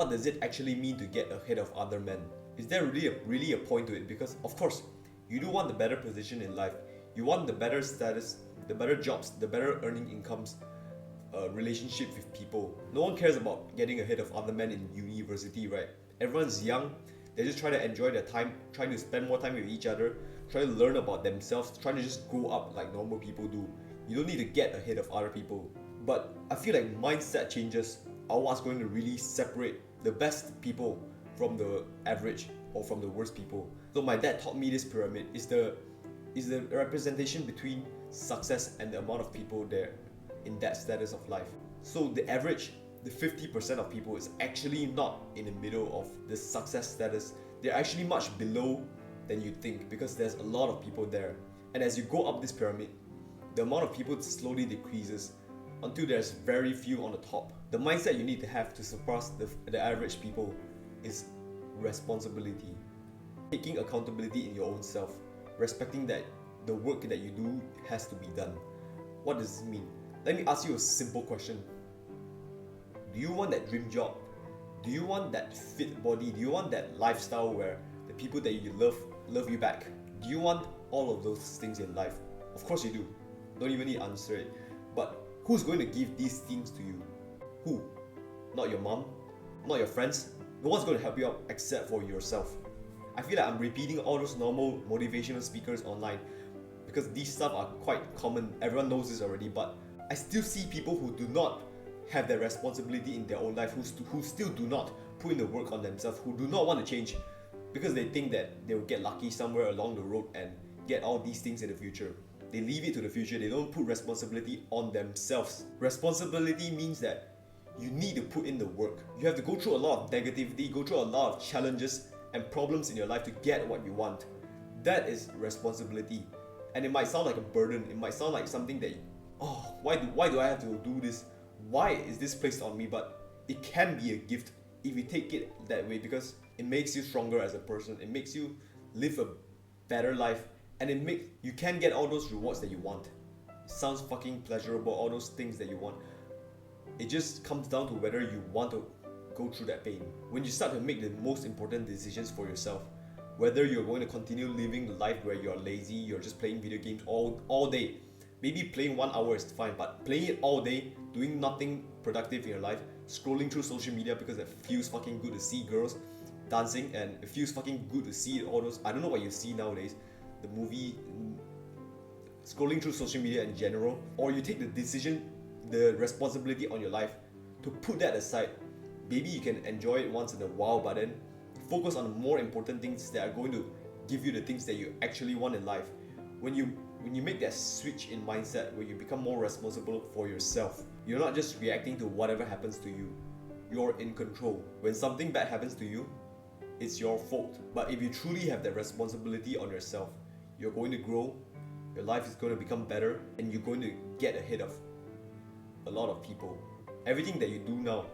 what does it actually mean to get ahead of other men? Is there really a point to it? Because of course, you do want the better position in life. You want the better status, the better jobs, the better earning incomes, relationship with people. No one cares about getting ahead of other men in university, right? Everyone's young. They just try to enjoy their time, trying to spend more time with each other, try to learn about themselves, trying to just grow up like normal people do. You don't need to get ahead of other people. But I feel like mindset changes are what's going to really separate the best people from the average or from the worst people. So my dad taught me this pyramid is the representation between success and the amount of people there in that status of life. So the average, the 50% of people is actually not in the middle of the success status. They're actually much below than you think because there's a lot of people there. And as you go up this pyramid, the amount of people slowly decreases until there's very few on the top. The mindset you need to have to surpass the average people is responsibility. Taking accountability in your own self. Respecting that the work that you do has to be done. What does this mean? Let me ask you a simple question. Do you want that dream job? Do you want that fit body? Do you want that lifestyle where the people that you love you back? Do you want all of those things in life? Of course you do. Don't even need to answer it. But who's going to give these things to you? Who? Not your mom? Not your friends? No one's going to help you out except for yourself. I feel like I'm repeating all those normal motivational speakers online because these stuff are quite common. Everyone knows this already, but I still see people who do not have that responsibility in their own life, who still do not put in the work on themselves, who do not want to change because they think that they will get lucky somewhere along the road and get all these things in the future. They leave it to the future. They don't put responsibility on themselves. Responsibility means that you need to put in the work. You have to go through a lot of negativity, go through a lot of challenges and problems in your life to get what you want. That is responsibility. And it might sound like a burden. It might sound like something that, why do I have to do this? Why is this placed on me? But it can be a gift if you take it that way because it makes you stronger as a person. It makes you live a better life and you can get all those rewards that you want. It sounds fucking pleasurable, all those things that you want. It just comes down to whether you want to go through that pain. When you start to make the most important decisions for yourself, whether you're going to continue living the life where you're lazy, you're just playing video games all day. Maybe playing 1 hour is fine, but playing it all day, doing nothing productive in your life, scrolling through social media because it feels fucking good to see girls dancing and it feels fucking good to see all those, I don't know what you see nowadays, the movie, scrolling through social media in general, or you take the decision, the responsibility on your life to put that aside. Maybe you can enjoy it once in a while, but then focus on the more important things that are going to give you the things that you actually want in life. When you make that switch in mindset where you become more responsible for yourself, you're not just reacting to whatever happens to you. You're in control. When something bad happens to you, it's your fault. But if you truly have that responsibility on yourself, you're going to grow, your life is going to become better, and you're going to get ahead of a lot of people. Everything that you do now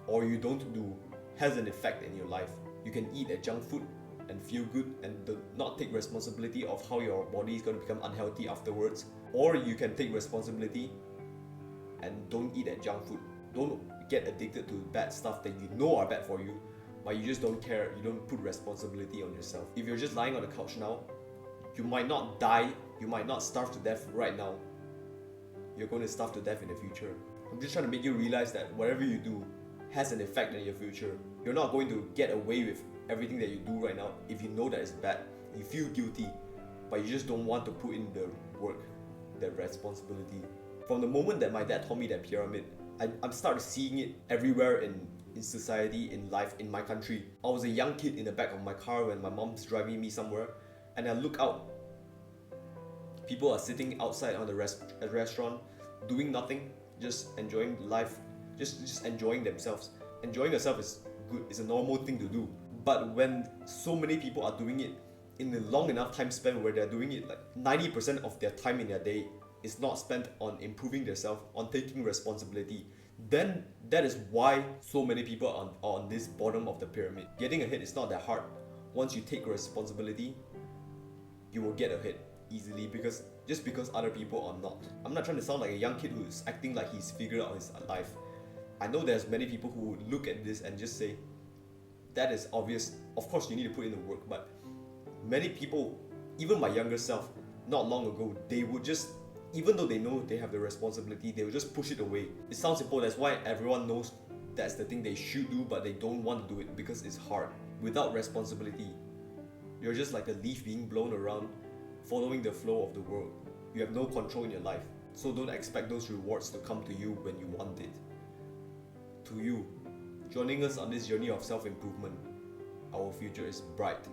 or you don't do has an effect in your life. You can eat that junk food and feel good and not take responsibility of how your body is going to become unhealthy afterwards, or you can take responsibility and don't eat that junk food. Don't get addicted to bad stuff that you know are bad for you, but you just don't care. You don't put responsibility on yourself. If you're just lying on the couch now, you might not die, you might not starve to death right now. You're going to starve to death in the future. I'm just trying to make you realize that whatever you do has an effect in your future. You're not going to get away with everything that you do right now if you know that it's bad. You feel guilty, but you just don't want to put in the work, the responsibility. From the moment that my dad taught me that pyramid, I'm started seeing it everywhere in society, in life, in my country. I was a young kid in the back of my car when my mom's driving me somewhere, and I look out. People are sitting outside on the restaurant, doing nothing, just enjoying life, just enjoying themselves. Enjoying yourself is good, it's a normal thing to do. But when so many people are doing it in a long enough time span where they're doing it like 90% of their time in their day is not spent on improving themselves, on taking responsibility, then that is why so many people are on this bottom of the pyramid. Getting ahead is not that hard. Once you take responsibility, you will get ahead easily because other people are not. I'm not trying to sound like a young kid who's acting like he's figured out his life. I know there's many people who would look at this and just say, that is obvious. Of course, you need to put in the work, but many people, even my younger self, not long ago, they would just, even though they know they have the responsibility, they will just push it away. It sounds simple, that's why everyone knows that's the thing they should do, but they don't want to do it because it's hard. Without responsibility, you're just like a leaf being blown around, following the flow of the world. You have no control in your life, so don't expect those rewards to come to you when you want it. To you, joining us on this journey of self-improvement, our future is bright.